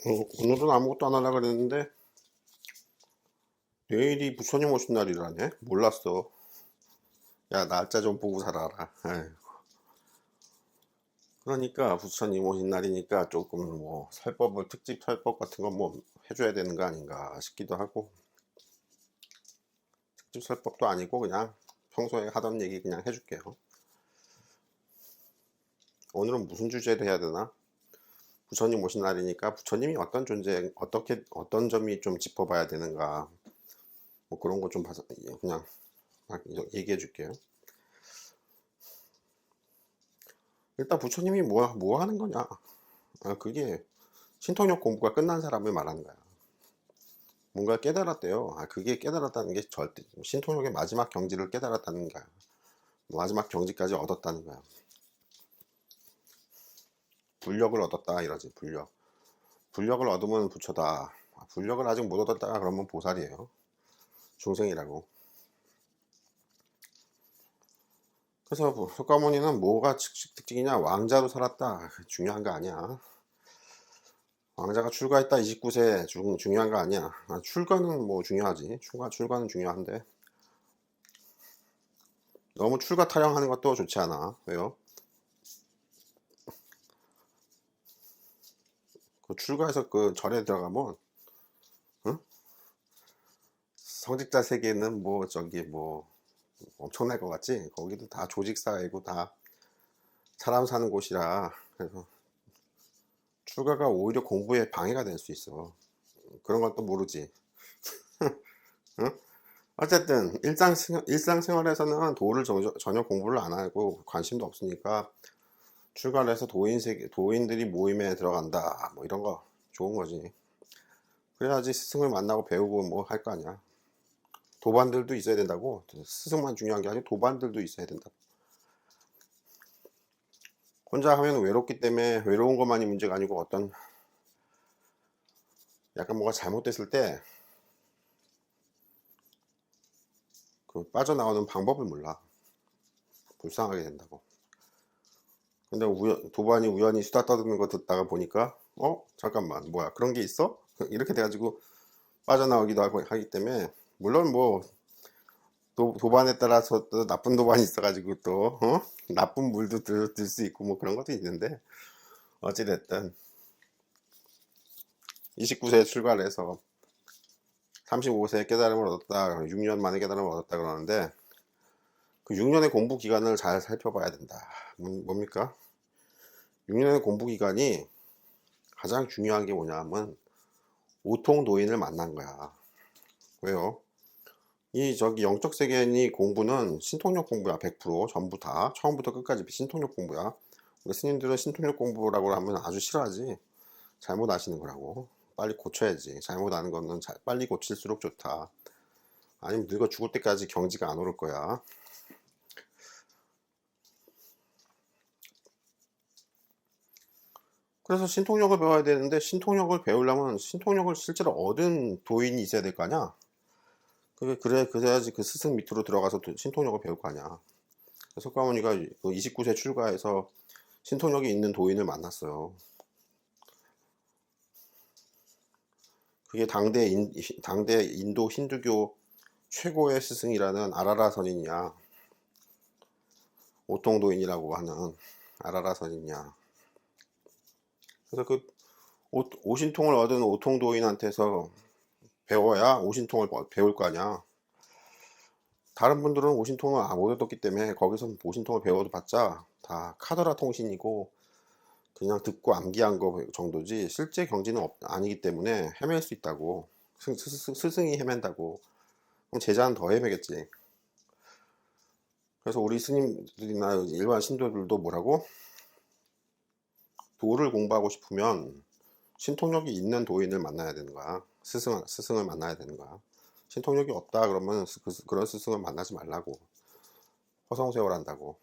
오늘은 아무것도 안 하려고 그랬는데 내일이 부처님 오신 날이라네. 몰랐어. 야, 날짜 좀 보고 살아라. 에휴. 그러니까 부처님 오신 날이니까 조금 뭐 설법을 특집 설법 같은 거 뭐 해줘야 되는 거 아닌가 싶기도 하고, 특집 설법도 아니고 그냥 평소에 하던 얘기 그냥 해줄게요. 오늘은 무슨 주제로 해야 되나? 부처님 오신 날이니까 부처님이 어떤 존재, 어떤 점이 좀 짚어봐야 되는가, 뭐 그런 거 좀 봐서 그냥 막 얘기해 줄게요. 일단 부처님이 뭐 하는 거냐? 그게 신통력 공부가 끝난 사람을 말하는 거야. 뭔가 깨달았대요. 그게 깨달았다는 게 절대 신통력의 마지막 경지를 깨달았다는 거야. 마지막 경지까지 얻었다는 거야. 불력을 얻었다 이러지. 불력을 얻으면 부처다. 불력을 아직 못 얻었다 그러면 보살이에요. 중생이라고. 그래서 석가모니는 뭐가 특징이냐? 왕자로 살았다. 중요한 거 아니야. 왕자가 출가했다 29세 중요한 거 아니야. 출가는 뭐 중요하지. 출가는 중요한데 너무 출가 타령하는 것도 좋지 않아. 왜요? 그 출가해서 그 절에 들어가면, 응? 성직자 세계는 뭐 저기 뭐 엄청날 것 같지? 거기도 다 조직사회고 다 사람 사는 곳이라. 그래서 출가가 오히려 공부에 방해가 될 수 있어. 그런 건 또 모르지. 응? 어쨌든 일상생활에서는 도를 전혀 공부를 안 하고 관심도 없으니까 출가를 해서 도인들이 모임에 들어간다 뭐 이런 거 좋은 거지. 그래야지 스승을 만나고 배우고 뭐 할 거 아니야. 도반들도 있어야 된다고. 스승만 중요한 게 아니고 도반들도 있어야 된다. 혼자 하면 외롭기 때문에 외로운 것만이 문제가 아니고 어떤 약간 뭐가 잘못됐을 때 그 빠져나오는 방법을 몰라. 불쌍하게 된다고. 근데 도반이 우연히 수다 떠드는 거 듣다가 보니까 잠깐만 뭐야 그런 게 있어? 이렇게 돼가지고 빠져나오기도 하기 때문에 물론 뭐 도반에 따라서 또 나쁜 도반이 있어가지고 또 나쁜 물도 들 수 있고 뭐 그런 것도 있는데 어찌됐든 29세에 출가를 해서 35세에 깨달음을 얻었다 6년 만에 깨달음을 얻었다 그러는데 그 6년의 공부 기간을 잘 살펴봐야 된다. 뭡니까? 6년의 공부 기간이 가장 중요한 게 뭐냐면 오통노인을 만난 거야. 왜요? 이 저기 영적 세계니 공부는 신통력 공부야. 100% 전부 다 처음부터 끝까지 신통력 공부야. 우리 스님들은 신통력 공부라고 하면 아주 싫어하지. 잘못 아시는 거라고. 빨리 고쳐야지. 잘못 아는 거는 빨리 고칠수록 좋다. 아니면 늙어 죽을 때까지 경지가 안 오를 거야. 그래서 신통력을 배워야 되는데 신통력을 배우려면 신통력을 실제로 얻은 도인이 있어야 될 거 아니야. 그래야지 그 스승 밑으로 들어가서 신통력을 배울 거 아니야. 석가모니가 29세 출가해서 신통력이 있는 도인을 만났어요. 그게 당대 인도 힌두교 최고의 스승이라는 아라라 선인이야. 오통도인이라고 하는 아라라 선인이야. 그래서 그 오신통을 얻은 오통도인한테서 배워야 오신통을 배울 거 아니야. 다른 분들은 오신통을 못 얻었기 때문에 거기서 오신통을 배워도 봤자 다 카더라 통신이고 그냥 듣고 암기한 거 정도지 실제 경지는 아니기 때문에 헤맬 수 있다고. 스승이 헤맨다고. 그럼 제자는 더 헤매겠지. 그래서 우리 스님들이나 일반 신도들도 뭐라고? 도를 공부하고 싶으면 신통력이 있는 도인을 만나야 되는 거야. 스승을 만나야 되는 거야. 신통력이 없다 그러면 그런 스승을 만나지 말라고. 허송세월한다고.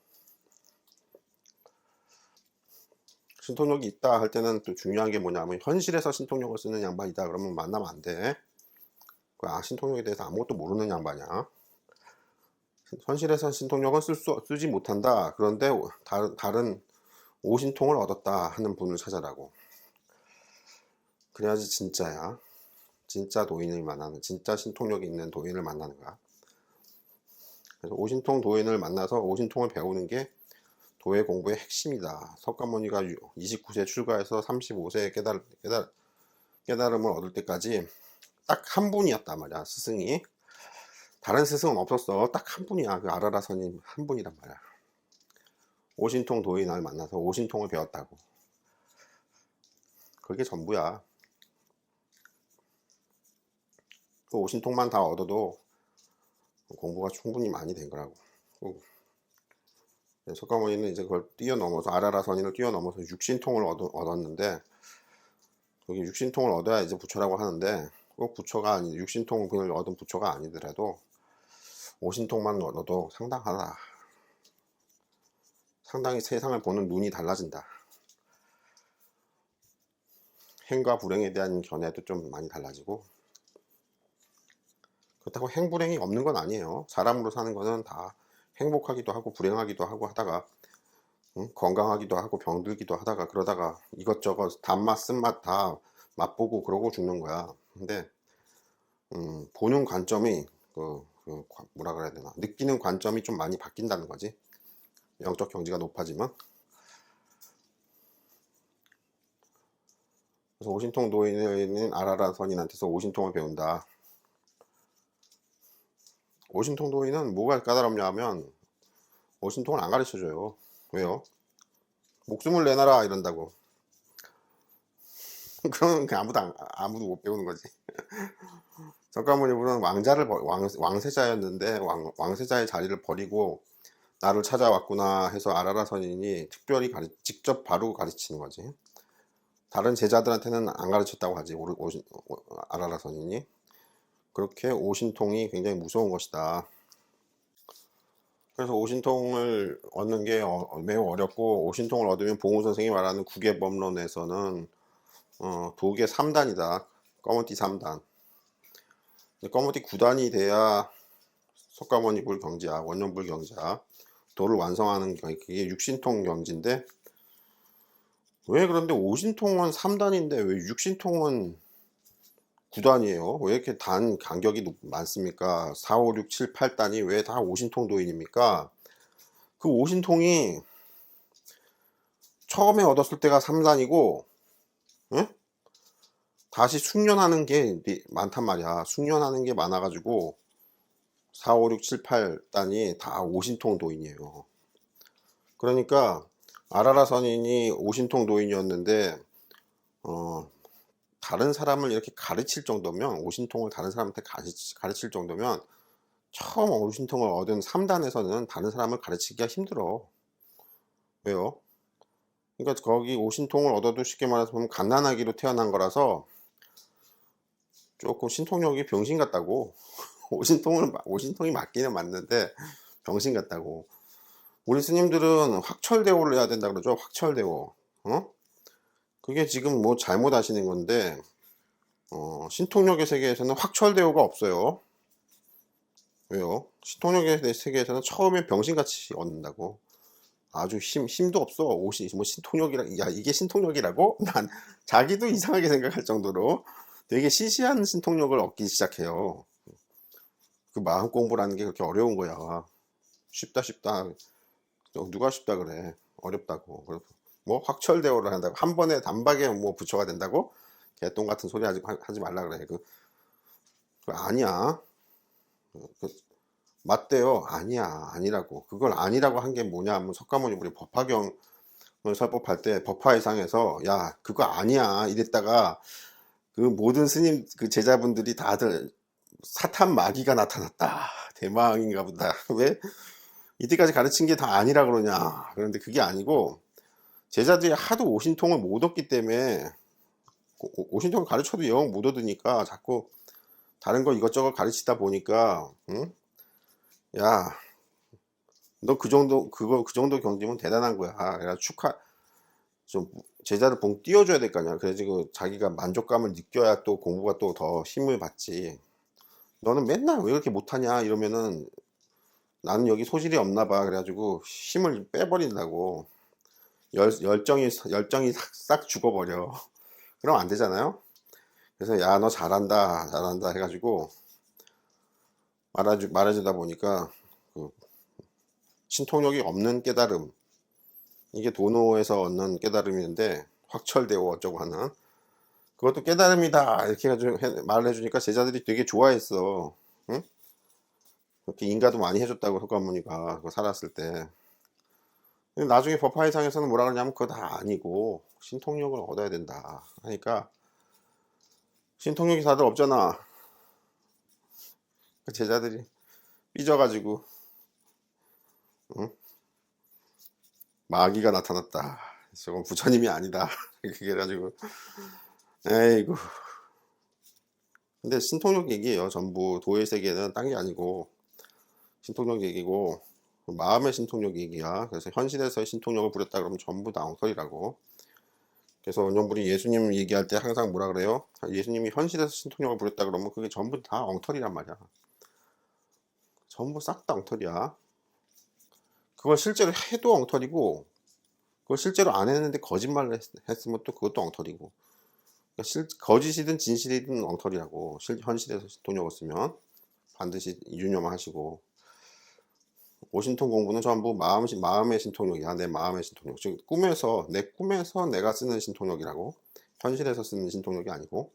신통력이 있다 할 때는 또 중요한 게 뭐냐면 현실에서 신통력을 쓰는 양반이다 그러면 만나면 안 돼. 신통력에 대해서 아무것도 모르는 양반이야. 현실에서 신통력은 쓰지 못한다. 그런데 다른 오신통을 얻었다 하는 분을 찾아라고. 그래야지 진짜야. 진짜 도인을 만나는, 진짜 신통력이 있는 도인을 만나는 거야. 그래서 오신통 도인을 만나서 오신통을 배우는 게 도의 공부의 핵심이다. 석가모니가 29세 출가해서 35세에 깨달음을 얻을 때까지 딱 한 분이었단 말이야, 스승이. 다른 스승은 없었어. 딱 한 분이야. 그 아라라 스님 한 분이란 말이야. 오신통 도인을 만나서 오신통을 배웠다고. 그게 전부야. 그 오신통만 다 얻어도 공부가 충분히 많이 된 거라고. 석가모니는 이제 그걸 뛰어넘어서 아라라 선인을 뛰어넘어서 육신통을 얻었는데, 여기 육신통을 얻어야 이제 부처라고 하는데, 꼭 부처가 아니, 육신통을 얻은 부처가 아니더라도 오신통만 얻어도 상당하다. 상당히 세상을 보는 눈이 달라진다. 행과 불행에 대한 견해도 좀 많이 달라지고, 그렇다고 행불행이 없는 건 아니에요. 사람으로 사는 거는 다 행복하기도 하고 불행하기도 하고 하다가, 건강하기도 하고 병들기도 하다가, 그러다가 이것저것 단맛 쓴맛 다 맛보고 그러고 죽는 거야. 근데 보는 관점이 뭐라 그래야 되나, 느끼는 관점이 좀 많이 바뀐다는 거지. 영적 경지가 높아지면. 그래서 오신통 도인은 아라라 선인한테서 오신통을 배운다. 오신통 도인은 뭐가 까다롭냐 하면 오신통을 안 가르쳐줘요. 왜요? 목숨을 내놔라 이런다고. 그러면 아무도 못 배우는 거지. 석가모니는 왕세자였는데 왕세자의 자리를 버리고 나를 찾아왔구나 해서 아라라 선인이 특별히 직접 바로 가르치는 거지. 다른 제자들한테는 안 가르쳤다고 하지, 아라라 선인이. 그렇게 오신통이 굉장히 무서운 것이다. 그래서 오신통을 얻는 게 매우 어렵고, 오신통을 얻으면 봉우 선생이 말하는 구계법론에서는 도계 3단이다. 검은띠 3단. 검은띠 9단이 돼야 석가모니 불 경지야, 원념불 경지야. 도를 완성하는 그게 육신통 경지인데, 왜 그런데 오신통은 3단인데 왜 육신통은 9단이에요? 왜 이렇게 간격이 많습니까? 4, 5, 6, 7, 8단이 왜 다 오신통 도인입니까? 그 오신통이 처음에 얻었을 때가 3단이고, 응? 다시 숙련하는 게 많단 말이야. 숙련하는 게 많아가지고 4, 5, 6, 7, 8단이 다 오신통 도인이에요. 그러니까 아라라 선인이 오신통 도인이었는데 다른 사람을 이렇게 가르칠 정도면, 오신통을 다른 사람한테 가르칠 정도면 처음 오신통을 얻은 3단에서는 다른 사람을 가르치기가 힘들어. 왜요? 그러니까 거기 오신통을 얻어도 쉽게 말해서 보면 갓난아기로 태어난 거라서 조금 신통력이 병신 같다고. 오신통이 맞기는 맞는데 병신 같다고. 우리 스님들은 확철대오를 해야 된다 그러죠. 확철대오. 그게 지금 뭐 잘못 하시는 건데, 신통력의 세계에서는 확철대오가 없어요. 왜요? 신통력의 세계에서는 처음에 병신같이 얻는다고. 아주 힘도 없어. 뭐 야, 이게 신통력이라고? 난 자기도 이상하게 생각할 정도로 되게 시시한 신통력을 얻기 시작해요. 그 마음 공부라는 게 그렇게 어려운 거야. 쉽다. 누가 쉽다 그래. 어렵다고. 뭐 확철대오를 한다고. 한 번에 단박에 뭐 부처가 된다고? 개똥 같은 소리 하지 말라 그래. 그 아니야. 맞대요. 아니야. 아니라고. 그걸 아니라고 한 게 뭐냐 하면, 석가모니 우리 법화경을 설법할 때 법화의상에서 야, 그거 아니야 이랬다가 그 모든 스님 그 제자분들이 다들 사탄 마귀가 나타났다. 대망인가 보다. 왜 이때까지 가르친 게 다 아니라 그러냐. 그런데 그게 아니고, 제자들이 하도 오신통을 못 얻기 때문에, 오신통을 가르쳐도 영 못 얻으니까 자꾸 다른 거 이것저것 가르치다 보니까, 응? 야, 너 그 정도 경지면 대단한 거야. 야, 좀 제자를 봉 띄워줘야 될 거 아니야. 그래서 자기가 만족감을 느껴야 또 공부가 또 더 힘을 받지. 너는 맨날 왜 그렇게 못하냐 이러면은 나는 여기 소질이 없나 봐. 그래가지고 힘을 빼버린다고. 열정이 싹 죽어버려. 그럼 안 되잖아요. 그래서 야 너 잘한다 잘한다 해가지고 말해주다 보니까 그 신통력이 없는 깨달음, 이게 도노에서 얻는 깨달음인데 확철되고 어쩌고 하는 그것도 깨달음이다 이렇게 해가지고 말을 해주니까 제자들이 되게 좋아했어. 응? 그렇게 인가도 많이 해줬다고 석가모니가 그거 살았을 때. 근데 나중에 법화의상에서는 뭐라 그러냐면 그거 다 아니고 신통력을 얻어야 된다 하니까 신통력이 다들 없잖아. 그 제자들이 삐져가지고 응? 마귀가 나타났다. 저건 부처님이 아니다. 그게 해가지고 에이구. 근데 신통력 얘기예요. 전부 도의 세계는 딴 게 아니고 신통력 얘기고 마음의 신통력 얘기야. 그래서 현실에서의 신통력을 부렸다 그러면 전부 다 엉터리라고. 그래서 원정분이 예수님 얘기할 때 항상 뭐라 그래요? 예수님이 현실에서 신통력을 부렸다 그러면 그게 전부 다 엉터리란 말이야. 전부 싹 다 엉터리야. 그걸 실제로 해도 엉터리고 그걸 실제로 안 했는데 거짓말을 했으면 또 그것도 엉터리고. 그러니까 거짓이든 진실이든 엉터리라고. 현실에서 신통력을 쓰면 반드시 유념하시고. 오신통 공부는 전부 마음의 신통력이야. 내 마음의 신통력. 즉 내 꿈에서 내가 쓰는 신통력이라고. 현실에서 쓰는 신통력이 아니고.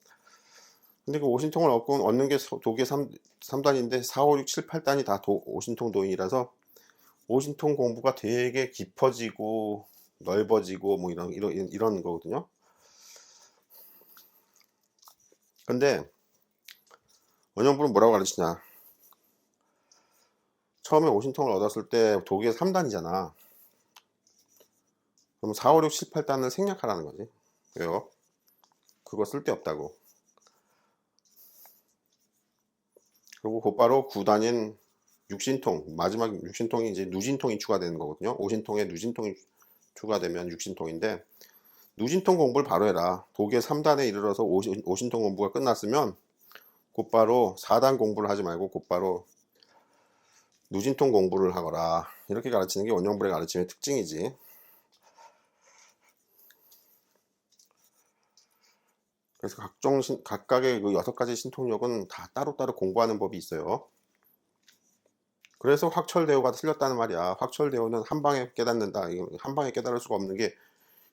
근데 그 오신통을 얻는 게 도계 3단인데 4, 5, 6, 7, 8단이 다 오신통 도인이라서 오신통 공부가 되게 깊어지고 넓어지고 뭐 이런 거거든요. 근데 원영부는 뭐라고 가르치냐? 처음에 오신통을 얻었을 때 도계 3단이잖아. 그럼 4, 5, 6, 7, 8단을 생략하라는 거지. 왜요? 그거 쓸데없다고. 그리고 곧바로 9단인 육신통, 마지막 육신통이 이제 누진통이 추가되는 거거든요. 오신통에 누진통이 추가되면 육신통인데 누진통 공부를 바로 해라. 도계 3단에 이르러서 오신통 공부가 끝났으면 곧바로 4단 공부를 하지 말고 곧바로 누진통 공부를 하거라. 이렇게 가르치는 게 원영불의 가르침의 특징이지. 그래서 각각의 그 6가지 신통력은 다 따로따로 공부하는 법이 있어요. 그래서 확철대오가 틀렸다는 말이야. 확철대오는 한 방에 깨닫는다. 한 방에 깨달을 수가 없는 게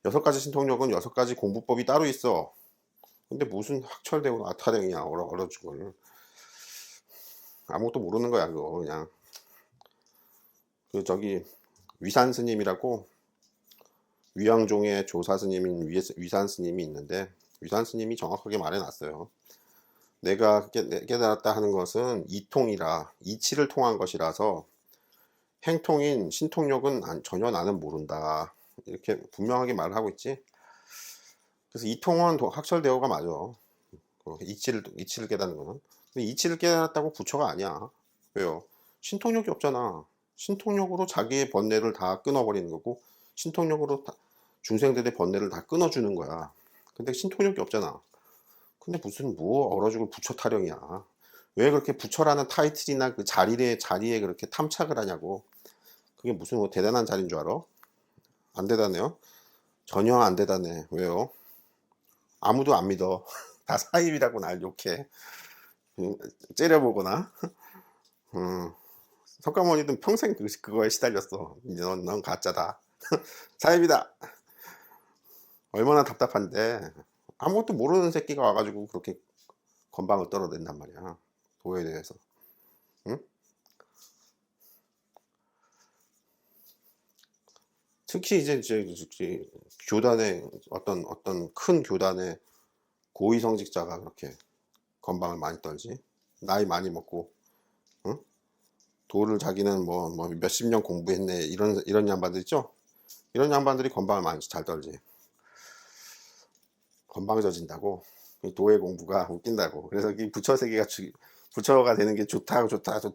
6가지 신통력은 6가지 공부법이 따로 있어. 근데 무슨 확철대오 아타령이야. 얼어준 걸. 아무것도 모르는 거야 그거 그냥. 그 저기 위산 스님이라고 위양종의 조사 스님인 위산 스님이 있는데 위산 스님이 정확하게 말해놨어요. 내가 깨달았다 하는 것은 이통이라 이치를 통한 것이라서 행통인 신통력은 전혀 나는 모른다. 이렇게 분명하게 말을 하고 있지. 그래서 이통은 학철대오가 맞아. 이치를 깨닫는 거는. 근데 이치를 깨달았다고 부처가 아니야. 왜요? 신통력이 없잖아. 신통력으로 자기의 번뇌를 다 끊어버리는 거고 신통력으로 중생들의 번뇌를 다 끊어주는 거야. 근데 신통력이 없잖아. 근데 무슨 얼어죽을 부처 타령이야. 왜 그렇게 부처라는 타이틀이나 그 자리에 그렇게 탐착을 하냐고. 그게 무슨 대단한 자리인 줄 알아? 안 대단해요? 전혀 안 대단해. 왜요? 아무도 안 믿어. 다 사입이라고 날 욕해. 째려보거나. 석가모니는 평생 그거에 시달렸어. 이제 넌 가짜다. 사입이다. 얼마나 답답한데. 아무것도 모르는 새끼가 와가지고 그렇게 건방을 떨어댄단 말이야. 도에 대해서. 응? 특히 이제 교단의 어떤 큰 교단의 고위성직자가 그렇게 건방을 많이 떨지. 나이 많이 먹고, 응? 도를 자기는 뭐 몇십 년 공부했네. 이런 양반들 있죠? 이런 양반들이 건방을 많이 잘 떨지. 건방져진다고. 도의 공부가 웃긴다고. 그래서 이 부처 세계가 부처가 되는 게 좋다 해서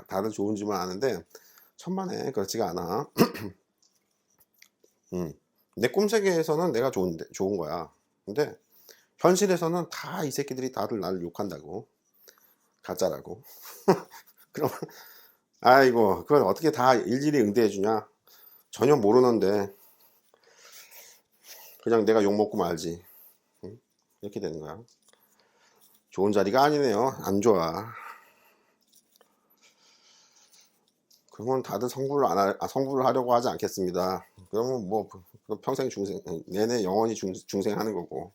다들 좋은 줄만 아는데 천만에 그렇지가 않아. 내 꿈세계에서는 내가 좋은 거야. 근데 현실에서는 다 이 새끼들이 다들 나를 욕한다고. 가짜라고. 그럼 아이고 그걸 어떻게 다 일일이 응대해 주냐. 전혀 모르는데 그냥 내가 욕먹고 말지. 이렇게 되는 거야. 좋은 자리가 아니네요. 안 좋아. 그러면 다들 성불을 하려고 하지 않겠습니다. 그러면 뭐 평생 중생 내내 영원히 중생하는 거고.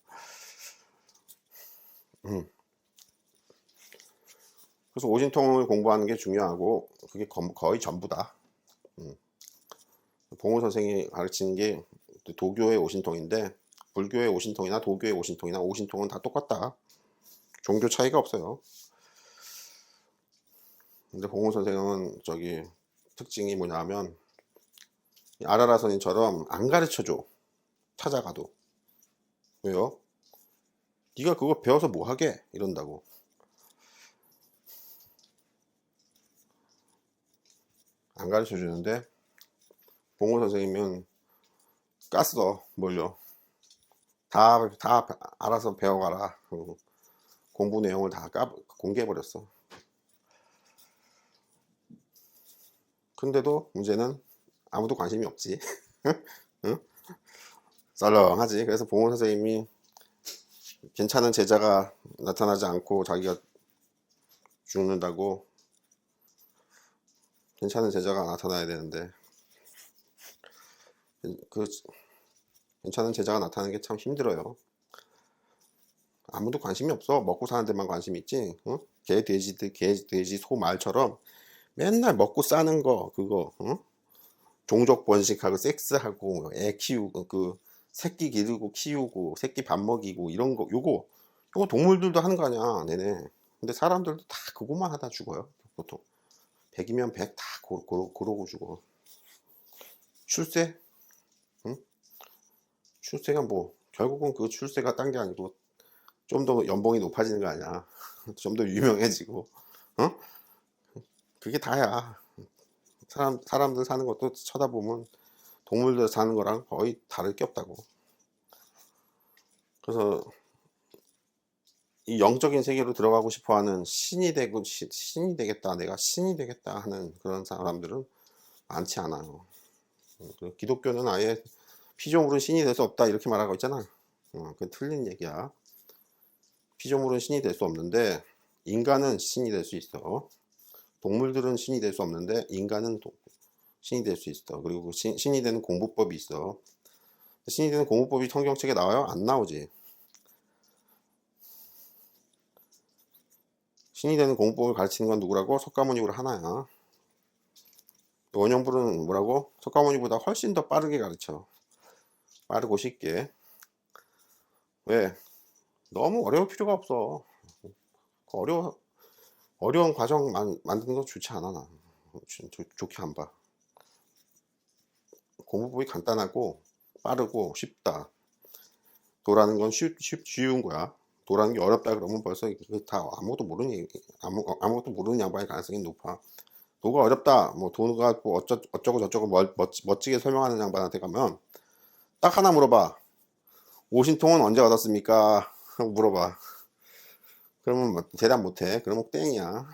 그래서 오신통을 공부하는 게 중요하고 그게 거의 전부다. 봉호 선생이 가르치는 게 도교의 오신통인데 불교의 오신통이나 도교의 오신통이나 오신통은 다 똑같다. 종교 차이가 없어요. 근데 봉호 선생은 저기 특징이 뭐냐면 아라라 선인처럼 안 가르쳐줘. 찾아가도. 왜요? 네가 그거 배워서 뭐 하게? 이런다고. 안 가르쳐 주는데 봉호 선생님은 깠어. 뭘요? 다 알아서 배워가라. 공부 내용을 다 공개해버렸어. 근데도 문제는 아무도 관심이 없지. 응? 썰렁하지. 그래서 봉호 선생님이 괜찮은 제자가 나타나지 않고 자기가 죽는다고. 괜찮은 제자가 나타나야 되는데 그 괜찮은 제자가 나타나는 게 참 힘들어요. 아무도 관심이 없어. 먹고 사는 데만 관심이 있지. 응? 개 돼지 소 말처럼 맨날 먹고 싸는 거 그거 응? 종족 번식하고 섹스하고 애 키우고 그 새끼 기르고 키우고 새끼 밥 먹이고 이런 거 요거 동물들도 하는 거 아니야 내내. 근데 사람들도 다 그거만 하다 죽어요. 보통 100이면 100 다 그러고 죽어. 출세? 응? 출세가 뭐 결국은 그 출세가 딴 게 아니고 좀 더 연봉이 높아지는 거 아니야. 좀 더 유명해지고 어? 그게 다야. 사람들 사는 것도 쳐다보면 동물들 사는 거랑 거의 다를 게 없다고. 그래서 이 영적인 세계로 들어가고 싶어하는 신이 되겠다, 내가 신이 되겠다 하는 그런 사람들은 많지 않아요. 기독교는 아예 피조물은 신이 될 수 없다 이렇게 말하고 있잖아. 그건 틀린 얘기야. 피조물은 신이 될 수 없는데 인간은 신이 될 수 있어. 동물들은 신이 될 수 없는데 인간은 신이 될 수 있어. 그리고 신이 되는 공부법이 있어. 신이 되는 공부법이 성경책에 나와요? 안 나오지. 신이 되는 공부법을 가르치는 건 누구라고? 석가모니불 하나야. 원영불은 뭐라고? 석가모니보다 훨씬 더 빠르게 가르쳐. 빠르고 쉽게. 왜? 너무 어려울 필요가 없어. 어려운 과정 만드는 거 좋지 않아 나. 좋게 안 봐. 공부법이 간단하고 빠르고 쉽다. 도라는 건 쉬운 거야. 도라는 게 어렵다 그러면 벌써 다 아무것도 모르는 양반의 가능성이 높아. 도가 어렵다. 뭐 도가 뭐 어쩌고 저쩌고 멋지게 설명하는 양반한테 가면 딱 하나 물어봐. 오신통은 언제 얻었습니까? 물어봐. 그러면 대답 못해. 그러면 땡이야.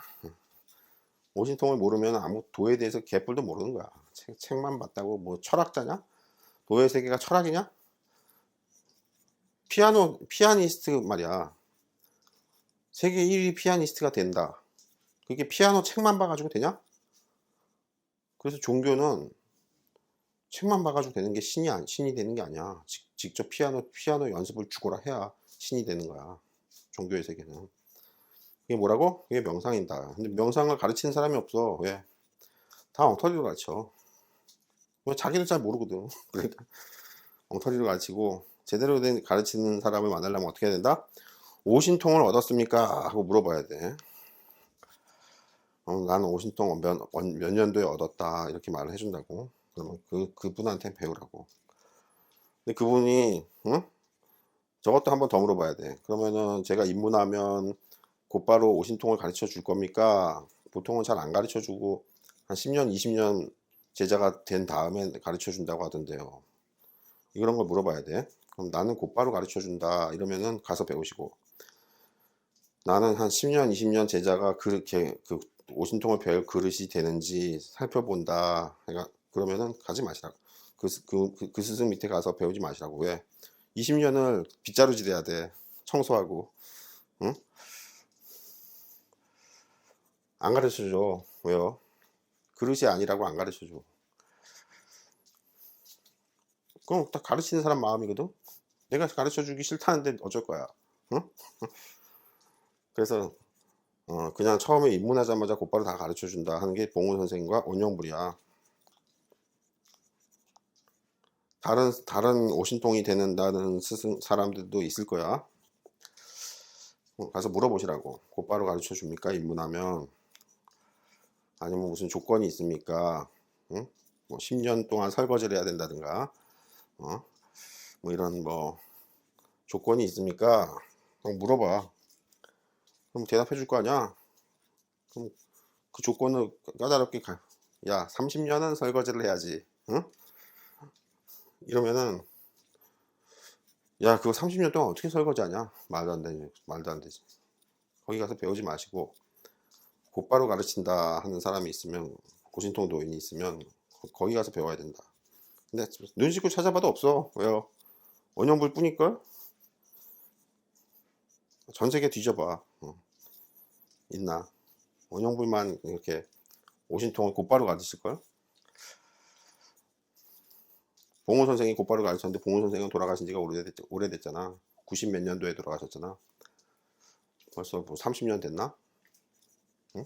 오신통을 모르면 아무 도에 대해서 개뿔도 모르는 거야. 책만 봤다고 뭐 철학자냐? 도의 세계가 철학이냐? 피아니스트 말이야. 세계 1위 피아니스트가 된다. 그게 피아노 책만 봐가지고 되냐? 그래서 종교는 책만 봐가지고 되는 게 신이 되는 게 아니야. 직접 피아노 연습을 죽어라 해야 신이 되는 거야. 종교의 세계는. 그게 뭐라고? 그게 명상이다. 근데 명상을 가르치는 사람이 없어. 왜? 다 엉터리로 가르쳐. 왜? 자기도 잘 모르거든. 그러니까 엉터리로 가르치고 제대로 된 가르치는 사람을 만나려면 어떻게 해야 된다? 오신통을 얻었습니까? 하고 물어봐야 돼. 나는 오신통 몇 년도에 얻었다 이렇게 말을 해준다고. 그러면 그분한테 배우라고. 근데 그분이 응? 저것도 한번 더 물어봐야 돼. 그러면은 제가 입문하면 곧바로 오신통을 가르쳐 줄 겁니까? 보통은 잘 안 가르쳐 주고 한 10년 20년 제자가 된 다음에 가르쳐 준다고 하던데요. 이런 걸 물어봐야 돼. 그럼 나는 곧바로 가르쳐 준다 이러면은 가서 배우시고, 나는 한 10년 20년 제자가 그렇게 그 오신통을 배울 그릇이 되는지 살펴본다. 그러면은 가지 마시라고. 그 스승 밑에 가서 배우지 마시라고. 왜? 20년을 빗자루 지대야 돼. 청소하고. 응? 안 가르쳐줘. 왜요? 그릇이 아니라고 안 가르쳐줘. 그럼 딱 가르치는 사람 마음이거든. 내가 가르쳐주기 싫다는데 어쩔 거야. 응? 그래서 그냥 처음에 입문하자마자 곧바로 다 가르쳐준다 하는 게 봉훈 선생님과 원영불이야. 다른 오신통이 되는다는 사람들도 있을 거야. 가서 물어보시라고. 곧바로 가르쳐 줍니까? 입문하면. 아니면 무슨 조건이 있습니까? 응? 뭐 10년 동안 설거지를 해야 된다든가, 뭐 이런 뭐 조건이 있습니까? 그럼 물어봐. 그럼 대답해 줄 거 아니야? 그럼 그 조건을 까다롭게 야, 30년은 설거지를 해야지. 응? 이러면은, 야, 그거 30년 동안 어떻게 설거지하냐? 말도 안 되지. 말도 안 되지. 거기 가서 배우지 마시고, 곧바로 가르친다 하는 사람이 있으면, 고신통 노인이 있으면, 거기 가서 배워야 된다. 근데 눈 씻고 찾아봐도 없어. 왜요? 원형불 뿐일걸? 전 세계 뒤져봐. 있나? 원형불만 이렇게 오신통을 곧바로 가르칠걸? 봉호 선생이 곧바로 가르쳤는데 봉호 선생은 돌아가신 지가 오래됐잖아. 90 몇 년도에 돌아가셨잖아. 벌써 뭐 30년 됐나? 응?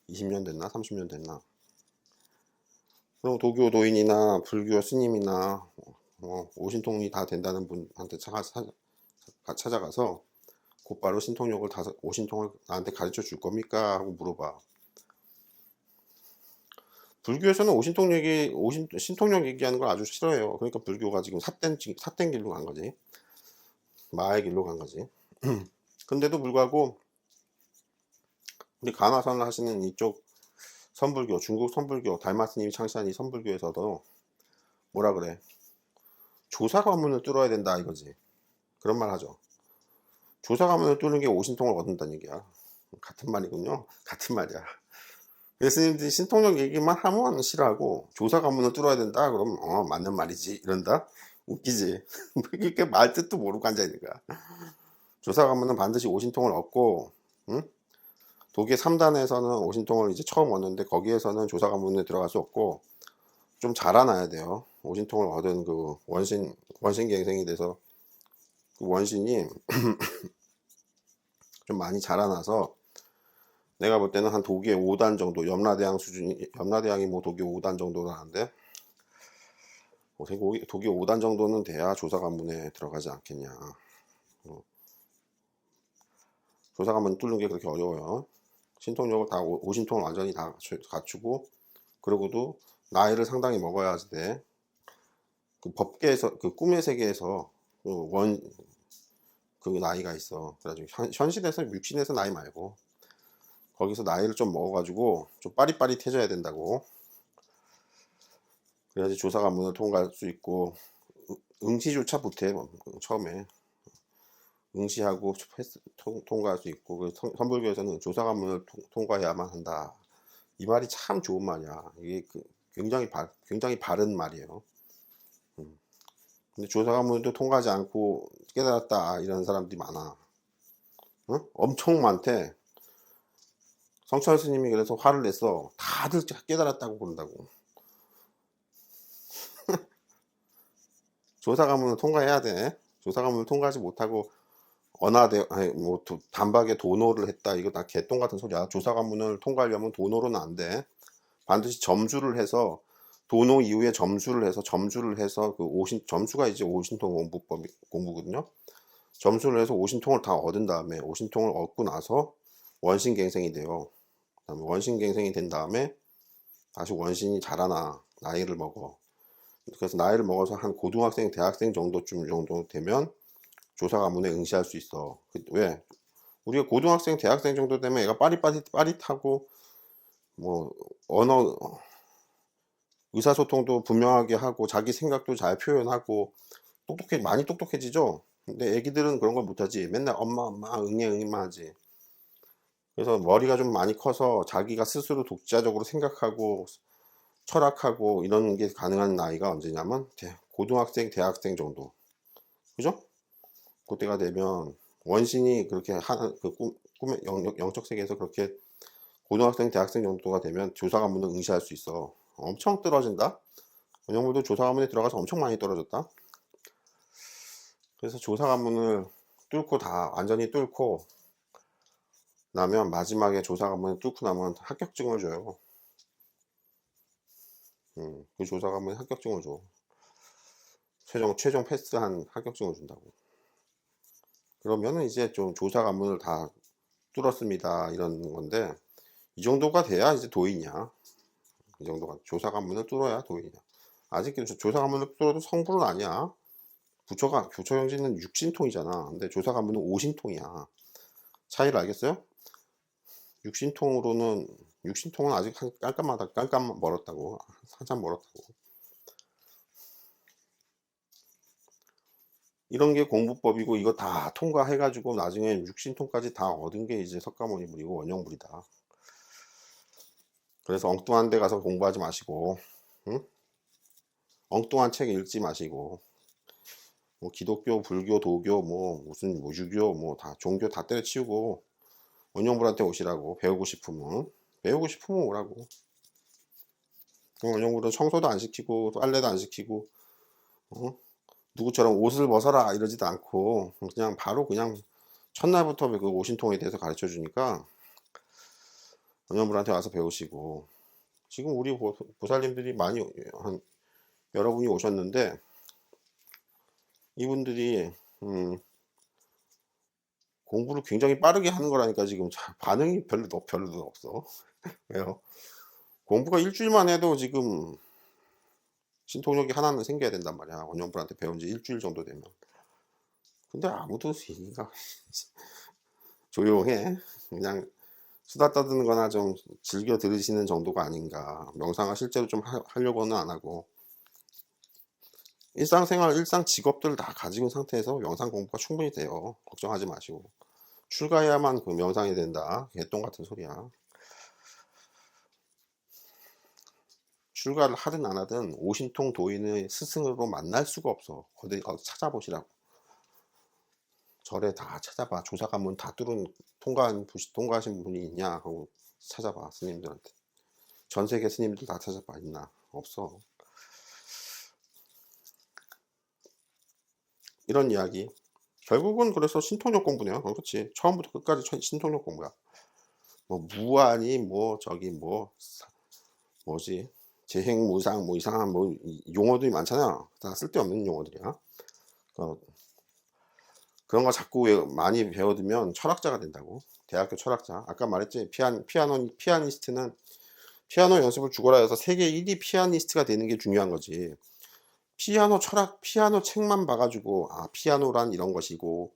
20년 됐나? 30년 됐나? 그럼 도교 도인이나 불교 스님이나 오신통이 다 된다는 분한테 찾아가서 곧바로 신통력을 오신통을 나한테 가르쳐 줄 겁니까? 하고 물어봐. 불교에서는 신통력 얘기하는 걸 아주 싫어해요. 그러니까 불교가 지금 삿된 길로 간 거지. 마의 길로 간 거지. 근데도 불구하고 우리 간화선을 하시는 이쪽 선불교, 중국 선불교, 달마스님이 창시한 이 선불교에서도 뭐라 그래? 조사 관문을 뚫어야 된다 이거지. 그런 말 하죠. 조사 관문을 뚫는 게 오신통을 얻는다는 얘기야. 같은 말이군요. 같은 말이야. 예수님들이 신통력 얘기만 하면 싫어하고 조사 관문을 뚫어야 된다 그럼 맞는 말이지 이런다. 웃기지. 이렇게 말 뜻도 모르고 앉아있는 거야. 조사 관문은 반드시 오신통을 얻고, 응? 도계 3단에서는 오신통을 이제 처음 얻는데 거기에서는 조사 관문에 들어갈 수 없고 좀 자라나야 돼요. 오신통을 얻은 그 원신갱생이 돼서 그 원신이 좀 많이 자라나서 내가 볼 때는 한 도계 5단 정도, 염라대왕이 뭐 도계 5단 정도는 하는데 도계 5단 정도는 돼야 조사 관문에 들어가지 않겠냐. 조사 관문 뚫는 게 그렇게 어려워요. 신통력을 다 오신통을 완전히 다 갖추고 그러고도 나이를 상당히 먹어야 돼. 그 법계에서 그 꿈의 세계에서 그 나이가 있어. 그래가지고 현실에서 육신에서 나이 말고 거기서 나이를 좀 먹어가지고 좀 빠릿빠릿해져야 된다고. 그래야지 조사 관문을 통과할 수 있고 응시조차 못해 처음에. 응시하고 통과할 수 있고 그 선불교에서는 조사 관문을 통과해야만 한다. 이 말이 참 좋은 말이야. 이게 굉장히 바른 말이에요. 근데 조사 관문도 통과하지 않고 깨달았다 이런 사람들이 많아. 응? 엄청 많대. 성철 스님이 그래서 화를 냈어. 다들 깨달았다고 그런다고. 조사 관문을 통과해야 돼. 조사 관문을 통과하지 못하고 단박에 도노를 했다. 이거 다 개똥 같은 소리야. 조사 관문을 통과하려면 도노로는 안 돼. 반드시 점수를 해서 도노 이후에 점수를 해서 점수가 이제 오신통 공부거든요. 점수를 해서 오신통을 다 얻은 다음에 오신통을 얻고 나서 원신갱생이 돼요. 그다음에 원신갱생이 된 다음에 다시 원신이 자라나 나이를 먹어. 그래서 나이를 먹어서 한 고등학생, 대학생 정도 되면 조사 관문에 응시할 수 있어. 왜? 우리가 고등학생, 대학생 정도 되면 애가 빠릿하고 뭐 언어 의사소통도 분명하게 하고 자기 생각도 잘 표현하고 많이 똑똑해지죠. 근데 애기들은 그런 걸 못하지. 맨날 엄마 응애만 하지. 그래서 머리가 좀 많이 커서 자기가 스스로 독자적으로 생각하고 철학하고 이런 게 가능한 나이가 언제냐면 고등학생, 대학생 정도. 그죠? 그때가 되면 원신이 그렇게 꿈의 영적 세계에서 그렇게 고등학생, 대학생 정도가 되면 조사 과문을 응시할 수 있어. 엄청 떨어진다. 원영물도 조사 과문에 들어가서 엄청 많이 떨어졌다. 그래서 조사 과문을 뚫고 다 완전히 뚫고 나면 마지막에 조사 과문을 뚫고 나면 합격증을 줘요. 그 조사 과문에 합격증을 줘. 최종 패스한 합격증을 준다고. 그러면은 이제 좀 조사 과문을 다 뚫었습니다 이런 건데, 이 정도가 돼야 이제 도인이야. 이 정도가 조사 과문을 뚫어야 도인이야. 아직 조사 과문을 뚫어도 성불은 아니야. 부처 경지는 육신통이잖아. 근데 조사 과문은 오신통이야. 차이를 알겠어요? 육신통은 아직 깜깜 멀었다고. 한참 멀었다고. 이런 게 공부법이고, 이거 다 통과해가지고 나중에 육신통까지 다 얻은 게 이제 석가모니불이고 원영불이다. 그래서 엉뚱한 데 가서 공부하지 마시고, 응? 엉뚱한 책 읽지 마시고, 뭐 기독교, 불교, 도교, 뭐 무슨 뭐 유교, 뭐 다 종교 다 때려치우고 원영불한테 오시라고. 배우고 싶으면 오라고. 원영불은 청소도 안 시키고 빨래도 안 시키고, 어? 누구처럼 옷을 벗어라 이러지도 않고 그냥 바로 그냥 첫날부터 그 오신통에 대해서 가르쳐 주니까 원영불한테 와서 배우시고. 지금 우리 보살님들이 많이 여러분이 오셨는데, 이분들이 공부를 굉장히 빠르게 하는 거라니까. 지금 반응이 별로 없어. 왜요? 공부가 일주일만 해도 지금 신통력이 하나는 생겨야 된단 말이야. 원영불한테 배운 지 일주일 정도 되면. 근데 아무도 얘기가 조용해. 그냥 수다 떠드는 거나 좀 즐겨 들으시는 정도가 아닌가. 명상을 실제로 좀 하려고는 안 하고, 일상생활, 일상 직업들 다 가지고 상태에서 명상 공부가 충분히 돼요. 걱정하지 마시고. 출가해야만 그 명상이 된다. 개똥 같은 소리야. 출가를 하든 안 하든 오신통 도인의 스승으로 만날 수가 없어. 어디 찾아보시라고. 절에 다 찾아봐. 조사 가문 다 통과하신 분이 있냐 하고 찾아봐. 스님들한테. 전 세계 스님들 다 찾아봐. 있나? 없어. 이런 이야기. 결국은 그래서 신통력 공부네요. 그렇지. 처음부터 끝까지 신통력 공부야. 뭐 무아니 뭐 저기 뭐지 재행무상 뭐 이상한 뭐 용어들이 많잖아. 다 쓸데없는 용어들이야. 그런 거 자꾸 많이 배워두면 철학자가 된다고. 대학교 철학자. 아까 말했지. 피아니스트는 피아노 연습을 죽어라 해서 세계 1위 피아니스트가 되는 게 중요한 거지. 피아노 책만 봐가지고 피아노란 이런 것이고,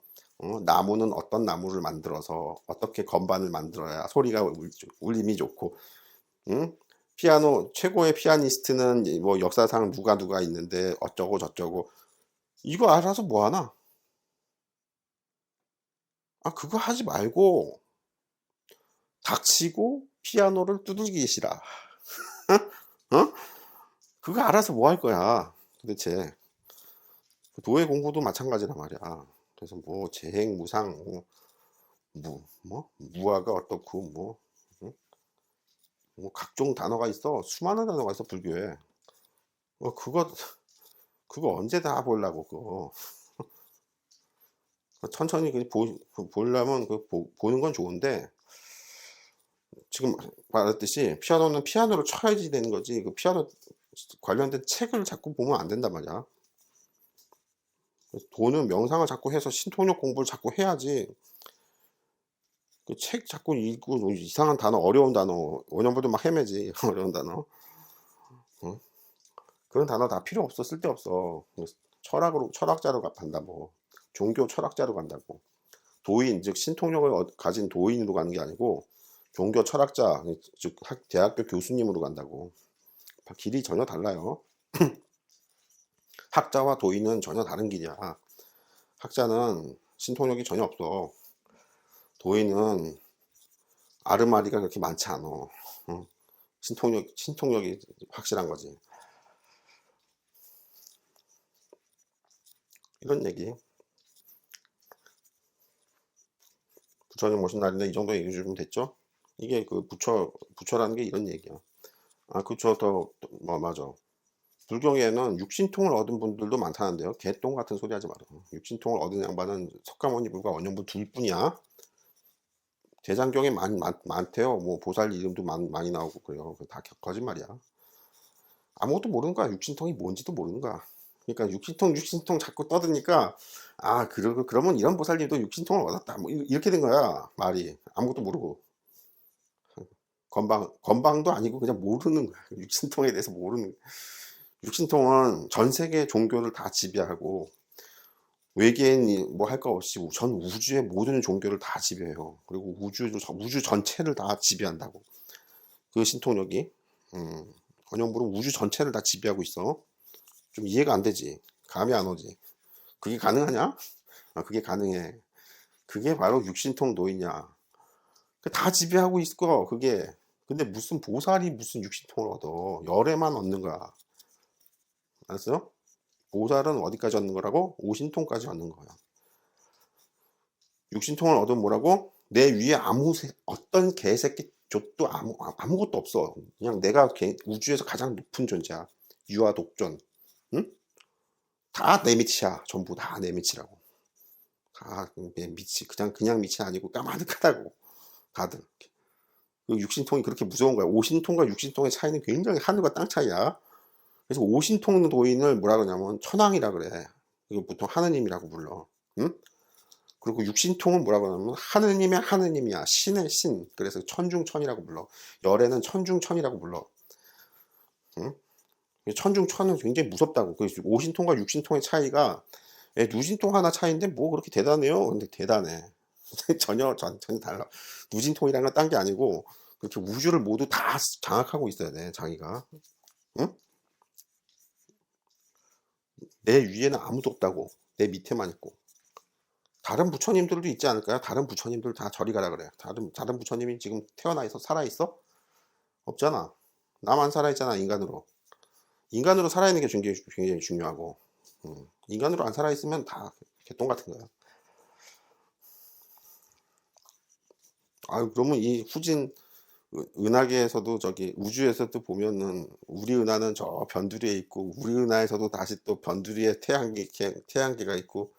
나무는 어떤 나무를 만들어서 어떻게 건반을 만들어야 소리가 울림이 좋고, 응? 피아노 최고의 피아니스트는 뭐 역사상 누가 있는데 어쩌고 저쩌고, 이거 알아서 뭐 하나? 그거 하지 말고 닥치고 피아노를 두들기시라. 어? 그거 알아서 뭐 할 거야 도대체. 도예 공부도 마찬가지란 말이야. 그래서 뭐 재행무상 무아가 어떻고 응? 뭐 각종 단어가 있어. 수많은 단어가 있어 불교에. 그거 언제 다 보려고 그거. 천천히 보려면 보는 건 좋은데, 지금 말했듯이 피아노는 피아노를 쳐야지 되는 거지. 그 피아노 관련된 책을 자꾸 보면 안 된단 말이야. 돈은 명상을 자꾸 해서 신통력 공부를 자꾸 해야지. 그 책 자꾸 읽고 이상한 단어, 어려운 단어, 원형부도 막 헤매지. 어려운 단어. 그런 단어 다 필요 없어. 쓸데없어. 철학자로 간다고. 종교 철학자로 간다고. 도인, 즉 신통력을 가진 도인으로 가는 게 아니고 종교 철학자, 즉 대학교 교수님으로 간다고. 길이 전혀 달라요. 학자와 도인은 전혀 다른 길이야. 학자는 신통력이 전혀 없어. 도인은 아르마리가 그렇게 많지 않아. 신통력이 확실한 거지. 이런 얘기. 부처님 오신 날인데 이 정도 얘기 좀 됐죠? 이게 그 부처라는 게 이런 얘기야. 아, 그쵸. 뭐, 맞아. 불경에는 육신통을 얻은 분들도 많다는데요. 개똥 같은 소리 하지 마라. 육신통을 얻은 양반은 석가모니 불과 원영불 둘뿐이야. 대장경에 많대요. 뭐 보살 이름도 많이 나오고 그래요. 다 거짓말이야. 아무것도 모르는 거야. 육신통이 뭔지도 모르는 거야. 그러니까 육신통 자꾸 떠드니까 아, 그러면 이런 보살님도 육신통을 얻었다. 뭐 이렇게 된 거야. 말이. 아무것도 모르고. 건방도 아니고 그냥 모르는 거야. 육신통에 대해서 모르는 거야. 육신통은 전 세계 종교를 다 지배하고 외계인이 뭐 할 거 없이 전 우주의 모든 종교를 다 지배해요. 그리고 우주 전체를 다 지배한다고. 그 신통력이. 원형불은 우주 전체를 다 지배하고 있어. 좀 이해가 안 되지. 감이 안 오지. 그게 가능하냐? 아, 그게 가능해. 그게 바로 육신통 노이냐. 다 지배하고 있어, 그게. 근데 무슨 보살이 무슨 육신통을 얻어. 열애만 얻는 거야. 알았어요? 보살은 어디까지 얻는 거라고? 오신통까지 얻는 거야. 육신통을 얻으면 뭐라고? 내 위에 어떤 개새끼 족도 아무것도 없어. 그냥 내가 우주에서 가장 높은 존재야. 유아 독존. 응? 다 내 밑이야. 전부 다 내 밑이라고. 다 내 밑이. 그냥 밑이 아니고 까마득하다고. 다들. 그 육신통이 그렇게 무서운 거야. 오신통과 육신통의 차이는 굉장히 하늘과 땅 차이야. 그래서 오신통 도인을 뭐라 그러냐면 천왕이라 그래. 이거 보통 하느님이라고 불러. 응? 그리고 육신통은 뭐라 그러냐면 하느님의 하느님이야. 신의 신. 그래서 천중천이라고 불러. 열애는 천중천이라고 불러. 응? 천중천은 굉장히 무섭다고. 그 오신통과 육신통의 차이가 누진통 하나 차이인데 뭐 그렇게 대단해요? 근데 대단해. 전혀 달라. 누진통이라는 건 딴 게 아니고 그렇게 우주를 모두 다 장악하고 있어야 돼, 자기가. 응? 내 위에는 아무도 없다고. 내 밑에만 있고. 다른 부처님들도 있지 않을까요? 다른 부처님들 다 저리 가라 그래. 다른 부처님이 지금 태어나 있어? 살아 있어? 없잖아. 나만 살아 있잖아, 인간으로. 인간으로 살아있는 게 굉장히 중요하고. 인간으로 안 살아 있으면 다 개똥 같은 거야. 아, 그러면 이 후진 은하계에서도 저기 우주에서도 보면은 우리 은하는 저 변두리에 있고 우리 은하에서도 다시 또 변두리에 태양계가 있고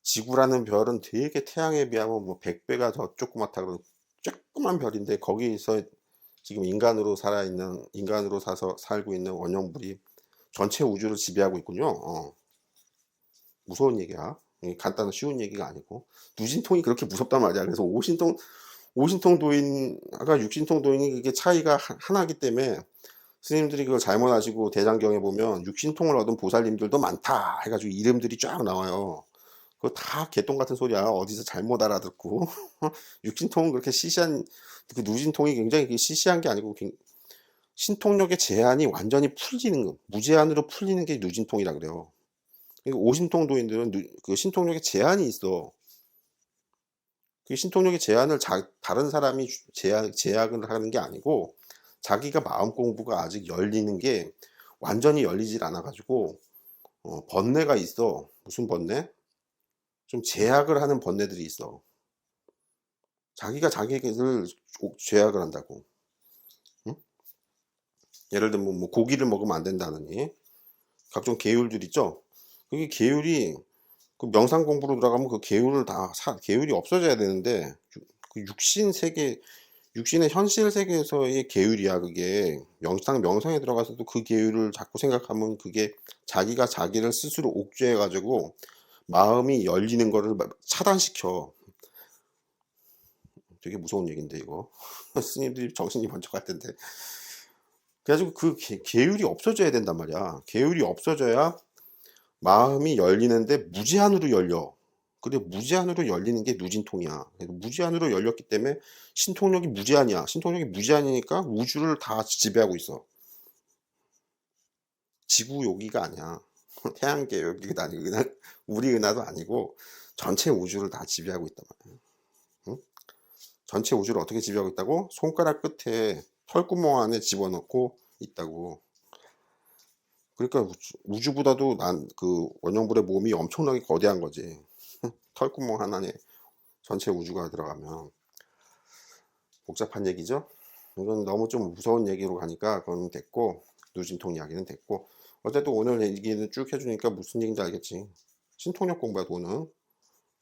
지구라는 별은 되게 태양에 비하면 뭐 100배가 더 조그맣다 그러는 조그만 별인데 거기서 지금 인간으로 살고 있는 원형불이 전체 우주를 지배하고 있군요. 무서운 얘기야. 이게 간단한 쉬운 얘기가 아니고 누진통이 그렇게 무섭단 말이야. 그래서 오신통 도인과 육신통 도인이 이게 차이가 하나이기 때문에 스님들이 그걸 잘못 아시고 대장경에 보면 육신통을 얻은 보살님들도 많다 해가지고 이름들이 쫙 나와요. 그거 다 개똥 같은 소리야. 어디서 잘못 알아듣고 육신통은 그렇게 시시한 그 누진통이 굉장히 시시한 게 아니고 신통력의 제한이 완전히 풀리는 거, 무제한으로 풀리는 게 누진통이라 그래요. 그러니까 오신통 도인들은 그 신통력의 제한이 있어. 그 신통력의 제한을 다른 사람이 제약을 하는 게 아니고 자기가 마음 공부가 아직 열리는 게 완전히 열리질 않아 가지고 번뇌가 있어. 무슨 번뇌? 좀 제약을 하는 번뇌들이 있어. 자기가 자기를 제약을 한다고. 응? 예를 들면 뭐 고기를 먹으면 안 된다느니 각종 계율들 있죠. 그게 계율이 그 명상 공부로 들어가면 그 계율이 없어져야 되는데 그 육신의 현실 세계에서의 계율이야. 그게 명상에 들어가서도 그 계율을 자꾸 생각하면 그게 자기가 자기를 스스로 옥죄해 가지고 마음이 열리는 거를 차단시켜. 되게 무서운 얘기인데 이거 스님들이 정신이 번쩍 갈 텐데. 그래가지고 그 계율이 없어져야 된단 말이야. 계율이 없어져야 마음이 열리는데 무제한으로 열려. 근데 무제한으로 열리는 게 누진통이야. 무제한으로 열렸기 때문에 신통력이 무제한이야. 신통력이 무제한이니까 우주를 다 지배하고 있어. 지구 여기가 아니야. 태양계 여기가 아니고 우리 은하도 아니고 전체 우주를 다 지배하고 있단 말이야. 응? 전체 우주를 어떻게 지배하고 있다고? 손가락 끝에 털구멍 안에 집어넣고 있다고. 그러니까 우주보다도 그 원형불의 몸이 엄청나게 거대한 거지. 털구멍 하나에 전체 우주가 들어가면. 복잡한 얘기죠. 이건 너무 좀 무서운 얘기로 가니까 그건 됐고, 누진통 이야기는 됐고, 어쨌든 오늘 얘기는 쭉 해주니까 무슨 얘기인지 알겠지. 신통력 공부야, 돈은.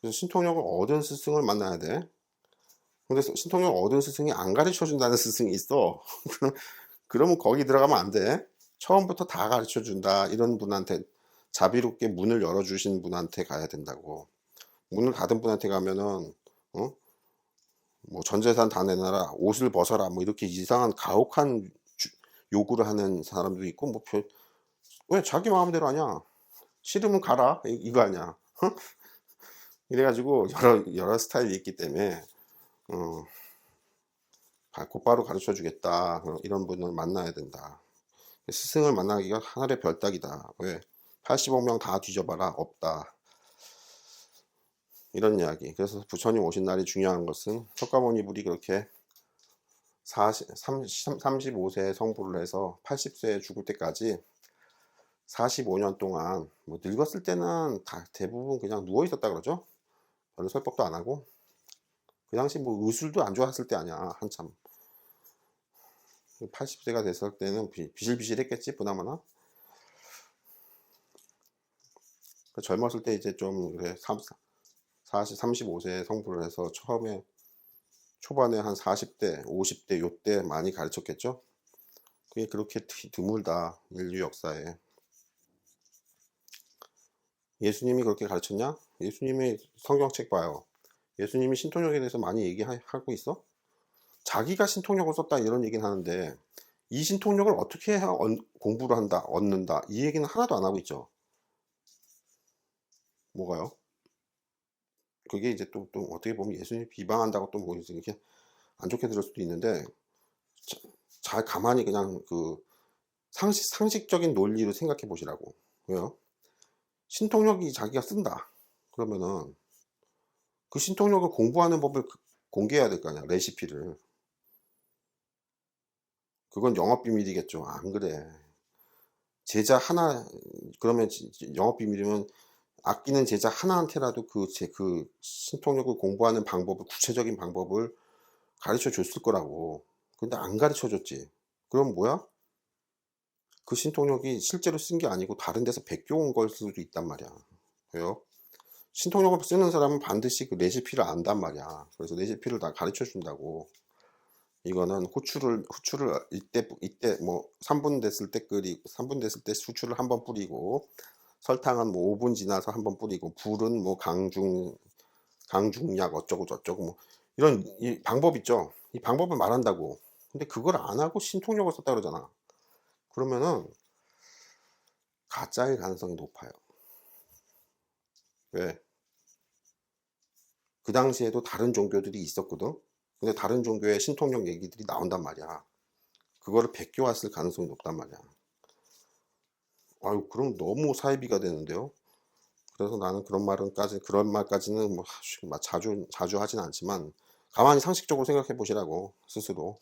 그래서 신통력을 얻은 스승을 만나야 돼. 근데 신통력을 얻은 스승이 안 가르쳐 준다는 스승이 있어. 그러면 거기 들어가면 안 돼. 처음부터 다 가르쳐 준다. 이런 분한테, 자비롭게 문을 열어주신 분한테 가야 된다고. 문을 닫은 분한테 가면은, 어? 뭐 전 재산 다 내놔라, 옷을 벗어라, 뭐 이렇게 이상한 가혹한 요구를 하는 사람도 있고, 뭐 왜 자기 마음대로 하냐? 싫으면 가라, 이거 아니야? 이래가지고 여러 스타일이 있기 때문에 어, 곧바로 가르쳐 주겠다, 이런 분을 만나야 된다. 스승을 만나기가 하늘의 별따기다. 왜? 85명 다 뒤져봐라, 없다. 이런 이야기. 그래서 부처님 오신 날이 중요한 것은 석가모니불이 그렇게 35세에 성불을 해서 80세에 죽을 때까지 45년 동안, 뭐 늙었을 때는 다 대부분 그냥 누워 있었다 그러죠. 별로 설법도 안 하고. 그 당시 뭐 의술도 안 좋았을 때 아니야, 한참. 80세가 됐을 때는 비실비실했겠지, 보나마나. 젊었을 때 이제 좀 그래, 35세에 성불을 해서 처음에 초반에 한 40대, 50대 요때 많이 가르쳤겠죠. 그게 그렇게 드물다, 인류 역사에. 예수님이 그렇게 가르쳤냐? 예수님의 성경책 봐요. 예수님이 신통력에 대해서 많이 얘기하고 있어? 자기가 신통력을 썼다 이런 얘기는 하는데, 이 신통력을 어떻게 해야 공부를 한다, 얻는다, 이 얘기는 하나도 안 하고 있죠. 뭐가요? 그게 이제 또 어떻게 보면 예수님 비방한다고 또 뭐 이렇게 안 좋게 들을 수도 있는데, 잘 가만히 그냥 그 상식적인 논리로 생각해 보시라고. 왜요? 신통력이 자기가 쓴다. 그러면은 그 신통력을 공부하는 법을 공개해야 될 거 아니야, 레시피를. 그건 영업비밀이겠죠. 안 그래. 제자 하나, 그러면 영업비밀이면 아끼는 제자 하나한테라도 그 신통력을 공부하는 방법을, 구체적인 방법을 가르쳐 줬을 거라고. 근데 안 가르쳐 줬지. 그럼 뭐야? 그 신통력이 실제로 쓴 게 아니고 다른 데서 베껴온 걸 수도 있단 말이야. 왜요? 신통력을 쓰는 사람은 반드시 그 레시피를 안단 말이야. 그래서 레시피를 다 가르쳐 준다고. 이거는 후추를 이때 뭐 3분 됐을 때 3분 됐을 때 후추를 한번 뿌리고, 설탕은 뭐 5분 지나서 한번 뿌리고, 불은 뭐 강중약 어쩌고 저쩌고, 뭐 이런 이 방법 있죠. 이 방법을 말한다고. 근데 그걸 안 하고 신통력을 썼다 그러잖아. 그러면은 가짜일 가능성이 높아요. 왜? 그 당시에도 다른 종교들이 있었거든. 근데 다른 종교의 신통력 얘기들이 나온단 말이야. 그거를 베껴왔을 가능성이 높단 말이야. 아유, 그럼 너무 사이비가 되는데요. 그래서 나는 그런 말까지는 뭐 자주 하진 않지만, 가만히 상식적으로 생각해 보시라고, 스스로.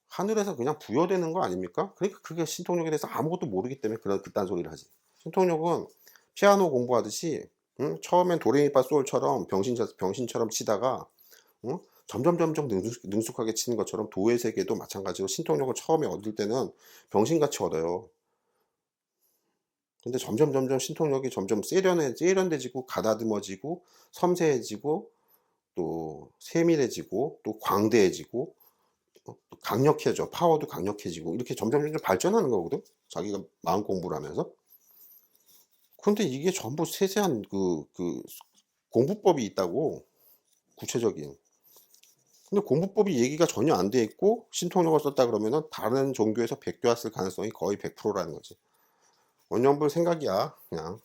하늘에서 그냥 부여되는 거 아닙니까? 그러니까 그게 신통력에 대해서 아무것도 모르기 때문에 그딴 소리를 하지. 신통력은 피아노 공부하듯이, 응? 처음엔 도레미파솔처럼 병신처럼 치다가, 응? 점점 능숙하게 치는 것처럼 도의 세계도 마찬가지로 신통력을 처음에 얻을 때는 병신같이 얻어요. 근데 점점 신통력이 점점 세련돼지고, 가다듬어지고, 섬세해지고, 또 세밀해지고, 또 광대해지고, 또 강력해져. 파워도 강력해지고, 이렇게 점점 발전하는 거거든. 자기가 마음 공부를 하면서. 그런데 이게 전부 세세한 공부법이 있다고, 구체적인. 근데 공부법이 얘기가 전혀 안 돼 있고 신통력을 썼다 그러면은 다른 종교에서 베껴왔을 가능성이 거의 100%라는 거지. 원년불 생각이야, 그냥.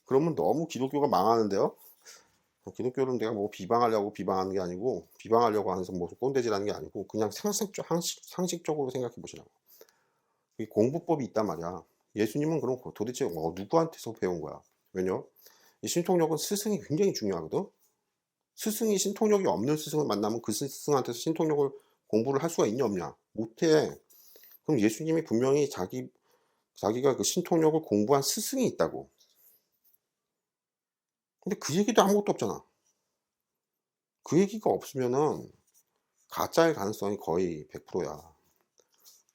그러면 너무 기독교가 망하는데요. 기독교는 내가 뭐 비방하려고 비방하는 게 아니고, 비방하려고 하면서 뭐 꼰대질하는 게 아니고, 그냥 상식적으로 생각해 보시라고. 이 공부법이 있단 말이야. 예수님은 그럼 도대체 누구한테서 배운 거야? 왜냐? 이 신통력은 스승이 굉장히 중요하거든. 스승이 신통력이 없는 스승을 만나면 그 스승한테서 신통력을 공부를 할 수가 있냐 없냐? 못해. 그럼 예수님이 분명히 자기가 그 신통력을 공부한 스승이 있다고. 근데 그 얘기도 아무것도 없잖아. 그 얘기가 없으면은 가짜일 가능성이 거의 100%야.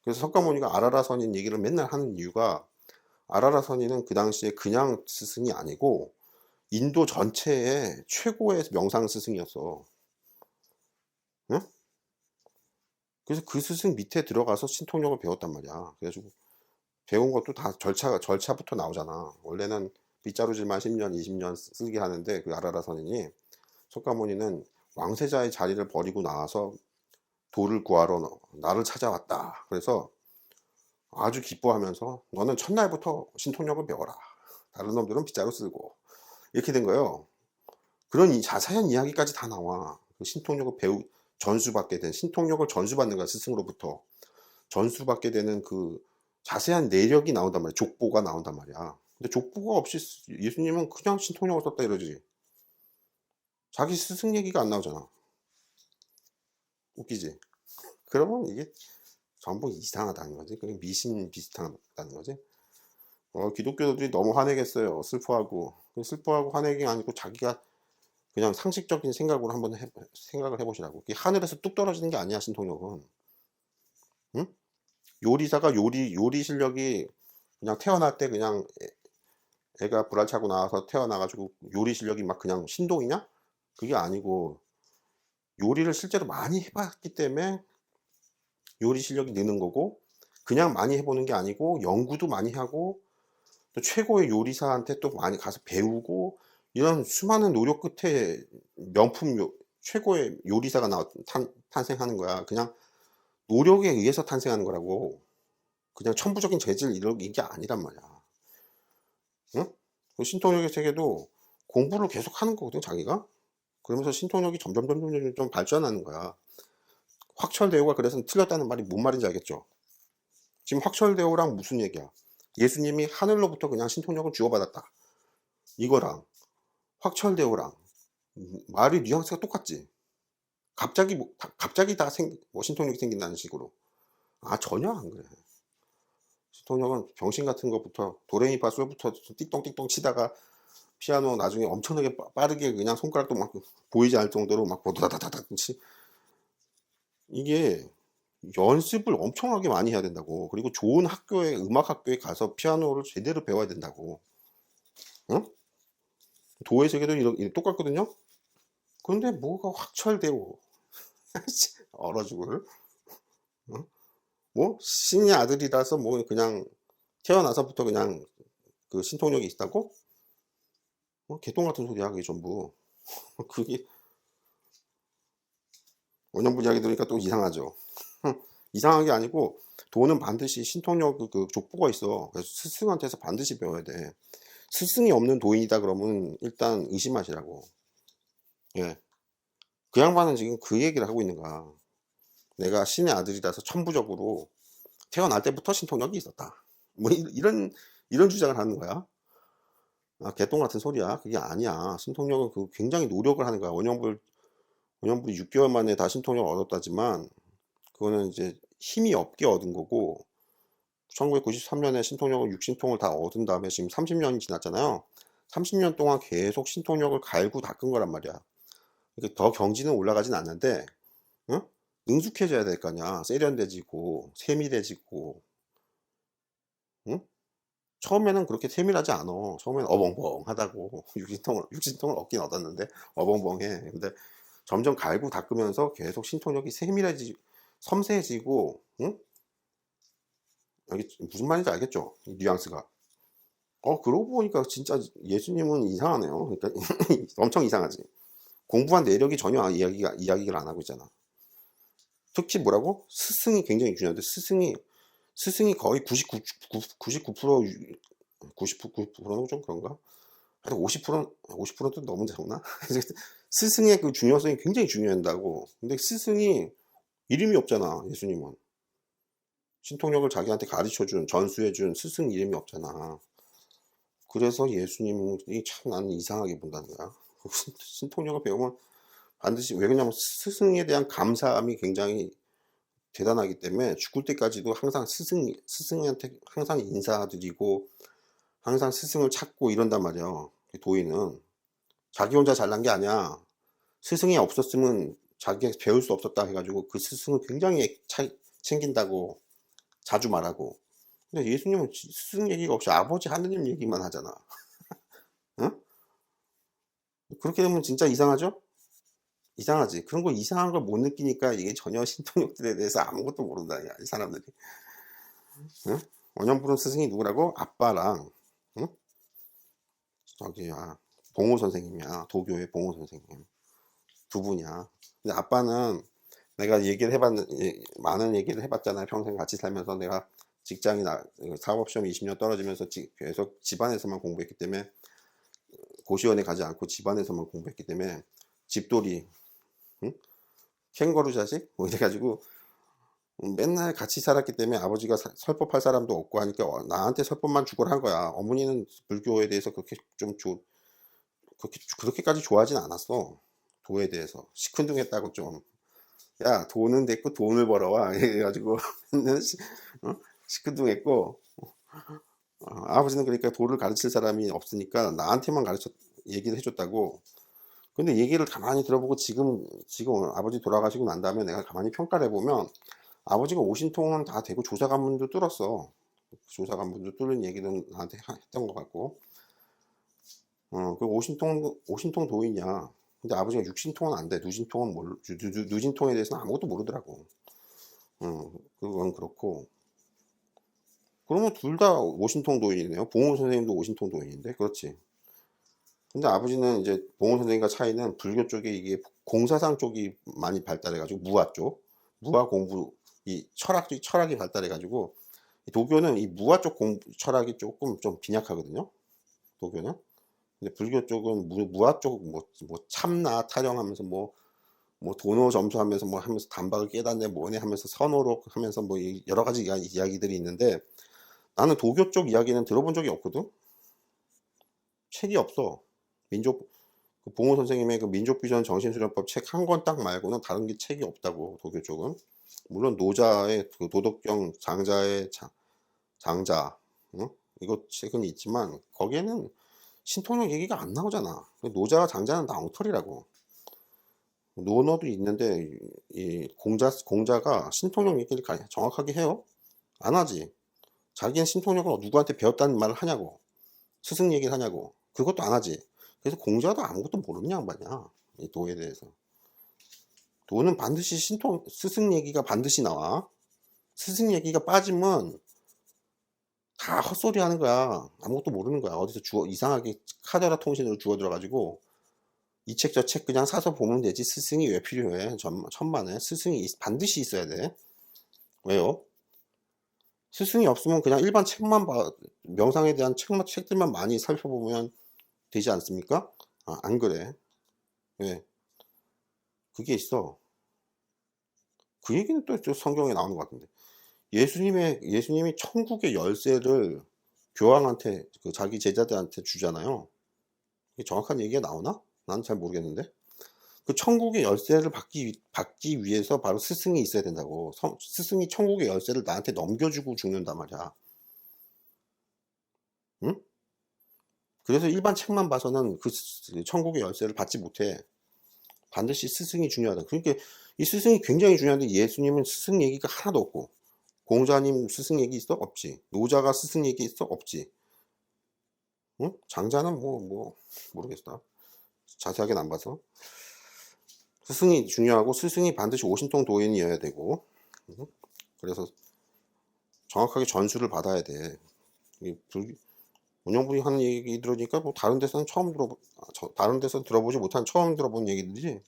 그래서 석가모니가 아라라선인 얘기를 맨날 하는 이유가, 아라라선인은 그 당시에 그냥 스승이 아니고 인도 전체의 최고의 명상 스승이었어. 응? 그래서 그 스승 밑에 들어가서 신통력을 배웠단 말이야. 그래가지고 배운 것도 다 절차부터 나오잖아. 원래는 빗자루질만 10년, 20년 쓰게 하는데, 그 아라라 선인이, 석가모니는 왕세자의 자리를 버리고 나와서 도를 구하러 나를 찾아왔다. 그래서 아주 기뻐하면서 너는 첫날부터 신통력을 배워라. 다른 놈들은 빗자루 쓰고. 이렇게 된 거예요. 그런 자세한 이야기까지 다 나와. 그 신통력을 전수받게 된, 신통력을 전수받는 거야, 스승으로부터. 전수받게 되는 그 자세한 내력이 나온단 말이야. 족보가 나온단 말이야. 근데 족보가 없이 예수님은 그냥 신통력을 썼다 이러지. 자기 스승 얘기가 안 나오잖아. 웃기지? 그러면 이게 전부 이상하다는 거지. 그냥 미신 비슷하다는 거지. 기독교들이 너무 화내겠어요. 슬퍼하고 화내기 아니고 자기가 그냥 상식적인 생각으로 한번 생각을 해보시라고. 이게 하늘에서 뚝 떨어지는 게 아니야, 신통력은. 응? 요리사가 요리 실력이 그냥 태어날 때 그냥 애가 불알 차고 나와서 태어나가지고 요리 실력이 막 그냥 신동이냐? 그게 아니고, 요리를 실제로 많이 해봤기 때문에 요리 실력이 느는 거고, 그냥 많이 해보는 게 아니고 연구도 많이 하고, 또 최고의 요리사한테 또 많이 가서 배우고, 이런 수많은 노력 끝에 최고의 요리사가 탄생하는 거야. 그냥 노력에 의해서 탄생하는 거라고. 그냥 천부적인 재질 이게 아니란 말이야. 응? 그 신통력의 세계도 공부를 계속 하는 거거든, 자기가. 그러면서 신통력이 점점 좀 발전하는 거야. 확철대오가 그래서 틀렸다는 말이 뭔 말인지 알겠죠? 지금 확철대오랑 무슨 얘기야? 예수님이 하늘로부터 그냥 신통력을 주어받았다. 이거랑 확철대오랑 말이 뉘앙스가 똑같지. 갑자기 신통력이 생긴다는 식으로. 전혀 안 그래. 신통력은 병신 같은 것부터 도레미파 솔부터 띵똥띵똥 치다가 피아노 나중에 엄청나게 빠르게 그냥 손가락도 막 보이지 않을 정도로 막 보다다다닥 이게 연습을 엄청나게 많이 해야 된다고. 그리고 좋은 음악 학교에 가서 피아노를 제대로 배워야 된다고. 응? 도의 세계도 똑같거든요. 그런데 뭐가 확철대오. 얼어 죽을. 응? 뭐 신의 아들이라서 뭐 그냥 태어나서부터 그냥 그 신통력이 있다고? 개똥 같은 소리야 그게 전부. 그게 원형분 이야기 들으니까 또 이상하죠. 이상한 게 아니고, 도는 반드시 신통력 그 족보가 있어. 그래서 스승한테서 반드시 배워야 돼. 스승이 없는 도인이다 그러면 일단 의심하시라고. 예. 그 양반은 지금 그 얘기를 하고 있는 거야. 내가 신의 아들이라서 천부적으로 태어날 때부터 신통력이 있었다. 뭐 이런 주장을 하는 거야. 개똥 같은 소리야. 그게 아니야. 신통력은 굉장히 노력을 하는 거야. 원형불이 6개월 만에 다 신통력을 얻었다지만, 그거는 이제 힘이 없게 얻은 거고, 1993년에 신통력을 6신통을 다 얻은 다음에 지금 30년이 지났잖아요. 30년 동안 계속 신통력을 갈고 닦은 거란 말이야. 그러니까 더 경지는 올라가진 않는데, 응? 능숙해져야 될 거 아니야. 세련돼지고 세밀해지고. 응? 처음에는 그렇게 세밀하지 않아. 처음에는 어벙벙하다고. 6신통을 얻긴 얻었는데 어벙벙해. 근데 점점 갈고 닦으면서 계속 신통력이 섬세해지고, 응? 여기 무슨 말인지 알겠죠? 이 뉘앙스가. 그러고 보니까 진짜 예수님은 이상하네요. 그러니까 엄청 이상하지. 공부한 내력이 전혀 이야기를 안 하고 있잖아. 특히 뭐라고? 스승이 굉장히 중요한데, 스승이 거의 99%, 99%는 좀 그런가? 하여튼 50%도 너무 적나? 스승의 그 중요성이 굉장히 중요한다고. 근데 스승이 이름이 없잖아, 예수님은. 신통력을 자기한테 가르쳐준, 전수해준 스승 이름이 없잖아. 그래서 예수님이 참 나는 이상하게 본다는 거야. 신통력을 배우면 반드시, 왜 그러냐면 스승에 대한 감사함이 굉장히 대단하기 때문에 죽을 때까지도 항상 스승한테 항상 인사드리고 항상 스승을 찾고 이런단 말이야. 도인은 자기 혼자 잘난 게 아니야. 스승이 없었으면 자기가 배울 수 없었다 해가지고 그 스승을 굉장히 챙긴다고 자주 말하고. 근데 예수님은 스승 얘기가 없이 아버지 하느님 얘기만 하잖아. 응? 그렇게 되면 진짜 이상하죠? 이상하지. 그런 거 이상한 걸 못 느끼니까 이게 전혀 신통력들에 대해서 아무것도 모른다, 이 사람들이. 응? 원형부른 스승이 누구라고? 아빠랑, 응? 저기, 봉호 선생님이야. 도교의 봉호 선생님. 두 분이야. 근데 아빠는 내가 많은 얘기를 해봤잖아요. 평생 같이 살면서 내가 사법시험 20년 떨어지면서 계속 집안에서만 공부했기 때문에 고시원에 가지 않고 집안에서만 공부했기 때문에 집돌이, 응? 캥거루 자식? 뭐 이래가지고 맨날 같이 살았기 때문에 아버지가 설법할 사람도 없고 하니까 나한테 설법만 주고를 한 거야. 어머니는 불교에 대해서 그렇게까지 좋아하진 않았어. 도에 대해서 시큰둥했다고 좀. 야, 돈은 됐고 돈을 벌어와 이래가지고 맨날 시큰둥했고, 아버지는 그러니까 도를 가르칠 사람이 없으니까 나한테만 얘기를 해줬다고. 근데 얘기를 가만히 들어보고 지금 아버지 돌아가시고 난 다음에 내가 가만히 평가를 해보면 아버지가 오신통은 다 되고 조사 관문도 뚫었어. 조사 관문도 뚫는 얘기는 나한테 했던 것 같고. 그 오신통 도인이야. 근데 아버지가 육신통은 안 돼. 누진통에 대해서는 아무것도 모르더라고. 그건 그렇고. 그러면 둘 다 오신통 도인이네요. 봉호 선생님도 오신통 도인인데, 그렇지. 근데 아버지는 이제 봉호 선생님과 차이는 불교 쪽에 이게 공사상 쪽이 많이 발달해가지고 무아 공부, 이 철학이 발달해가지고 도교는 이 무아 쪽 철학이 조금 좀 빈약하거든요. 도교는. 근데 불교 쪽은 무아 쪽 뭐 참나 타령하면서 뭐 도노 점수하면서 뭐 하면서 단박을 깨닫네 뭐네 하면서 선호로 하면서 뭐 여러 가지 이야기들이 있는데 나는 도교 쪽 이야기는 들어본 적이 없거든. 책이 없어. 봉호 선생님의 그 민족비전 정신수련법 책 한 권 딱 말고는 다른 게 책이 없다고, 도교 쪽은. 물론 노자의 그 도덕경, 장자의 장자, 응? 이거 책은 있지만 거기에는 신통력 얘기가 안 나오잖아. 노자와 장자는 다 엉터리라고. 논어도 있는데 이 공자가 신통력 얘기를 정확하게 해요? 안 하지. 자기는 신통력을 누구한테 배웠다는 말을 하냐고. 스승 얘기를 하냐고. 그것도 안 하지. 그래서 공자도 아무것도 모르는 양반이야. 이 도에 대해서. 도는 반드시 스승 얘기가 반드시 나와. 스승 얘기가 빠지면 다 헛소리 하는 거야. 아무것도 모르는 거야. 어디서 이상하게 카더라 통신으로 주워 들어가지고 이 책 저 책 그냥 사서 보면 되지. 스승이 왜 필요해? 천만에. 스승이 반드시 있어야 돼. 왜요? 스승이 없으면 그냥 일반 명상에 대한 책들만 많이 살펴보면 되지 않습니까? 안 그래. 왜? 그게 있어. 그 얘기는 또 성경에 나오는 것 같은데. 예수님이 천국의 열쇠를 교황한테, 자기 제자들한테 주잖아요. 이게 정확한 얘기가 나오나? 난 잘 모르겠는데. 그 천국의 열쇠를 받기 위해서 바로 스승이 있어야 된다고. 스승이 천국의 열쇠를 나한테 넘겨주고 죽는단 말이야. 응? 그래서 일반 책만 봐서는 그 천국의 열쇠를 받지 못해. 반드시 스승이 중요하다. 그러니까 이 스승이 굉장히 중요한데 예수님은 스승 얘기가 하나도 없고, 공자님 스승 얘기 있어? 없지. 노자가 스승 얘기 있어? 없지. 응? 장자는 모르겠다. 자세하게는 안 봐서. 스승이 중요하고 스승이 반드시 오신통 도인이어야 되고, 응? 그래서 정확하게 전수를 받아야 돼. 운영분이 하는 얘기 들으니까 뭐 다른 데서는 다른 데서 들어보지 못한 처음 들어본 얘기들이지.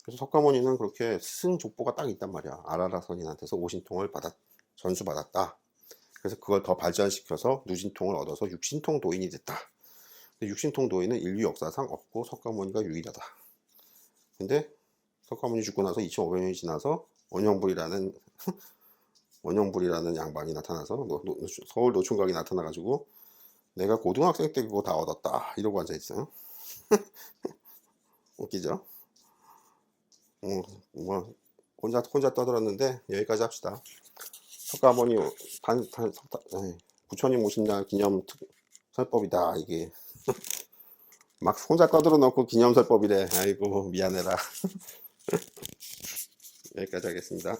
그래서 석가모니는 그렇게 스승 족보가 딱 있단 말이야. 아라라 선인한테서 오신통을 전수받았다. 그래서 그걸 더 발전시켜서 누진통을 얻어서 육신통 도인이 됐다. 근데 육신통 도인은 인류 역사상 없고 석가모니가 유일하다. 근데 석가모니 죽고 나서 2500년이 지나서 원영불이라는 양반이 나타나서 서울 노총각이 나타나가지고 내가 고등학생 때 그거 다 얻었다 이러고 앉아있어요. 웃기죠? 혼자 떠들었는데 여기까지 합시다. 석가모니 부처님 오신 날 기념 설법이다 이게. 막 혼자 꺼들어 놓고 기념설법이래. 아이고, 미안해라. 여기까지 하겠습니다.